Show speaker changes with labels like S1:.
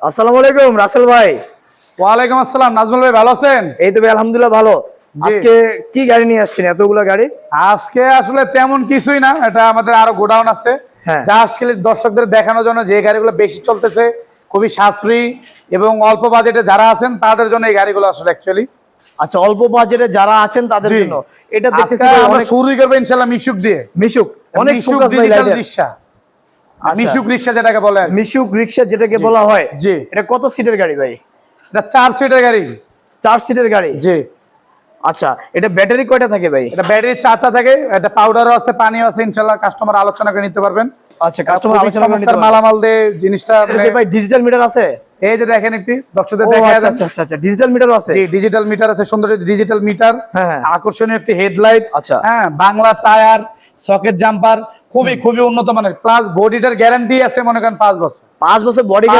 S1: আসসালামু আলাইকুম রাসেল ভাই।
S2: ওয়ালাইকুম আসসালাম নাজমুল ভাই, ভালো আছেন?
S1: এই তো ভাই আলহামদুলিল্লাহ ভালো। আজকে কি গাড়ি নিয়ে আসছেন, এতগুলো গাড়ি?
S2: আজকে আসলে তেমন কিছুই না, এটা আমাদের আরো গোডাউন আছে।
S1: হ্যাঁ।
S2: জাস্ট খালি দর্শকদের দেখানোর জন্য যে গাড়িগুলো বেশি চলতেছে, খুবই সাশ্রয়ী এবং অল্প বাজেটে যারা আছেন তাদের জন্য এই গাড়িগুলো আসলে অ্যাকচুয়ালি।
S1: আচ্ছা, অল্প বাজেটে যারা আছেন তাদের জন্য এটা দেখতেছি
S2: আজকে
S1: ভাই
S2: আমরা
S1: অনেক
S2: শুরুই করব ইনশাআল্লাহ মিশুক দিয়ে।
S1: মিশুক, অনেক
S2: মিশুক
S1: ফোকাস ভাই
S2: ডিজিটাল
S1: লাইটের।
S2: রিকশা।
S1: আচ্ছা।
S2: মিশুক রিকশা যেটাকে বলে আর কি।
S1: মিশুক রিকশা যেটাকে
S2: জি।
S1: বলা হয়।
S2: জি।
S1: এটা কত সিটের গাড়ি ভাই?
S2: এটা 4 সিটের গাড়ি।
S1: 4 সিটের গাড়ি।
S2: জি।
S1: আচ্ছা, এটা ব্যাটারি কয়টা থাকে ভাই?
S2: এটা ব্যাটারি 4টা থাকে, এটা পাউডারও আছে, পানিও আছে, ইনশাআল্লাহ কাস্টমার আলোচনা করে নিতে পারবেন।
S1: আচ্ছা, কাস্টমার আলোচনা করে নিতে পারবে।
S2: মালামাল দিয়ে জিনিসটা
S1: এটা ভাই ডিজিটাল মিটার আছে?
S2: এই যে দেখেন একটি দর্শকদের
S1: ও
S2: দেখায়
S1: আচ্ছা
S2: দেন।
S1: আচ্ছা আচ্ছা আচ্ছা, ডিজিটাল মিটারও আছে।
S2: জি, ডিজিটাল মিটার আছে, সুন্দর ডিজিটাল মিটার,
S1: হ্যাঁ।
S2: আকর্ষণীয় একটি হেডলাইট।
S1: আচ্ছা।
S2: হ্যাঁ, বাংলা টায়ার, সকেট জাম্পার, খুবই খুবই উন্নত মানের, প্লাস বডিটার গ্যারান্টি আছে মনে করেন 5 বছর।
S1: 5 বছর বডি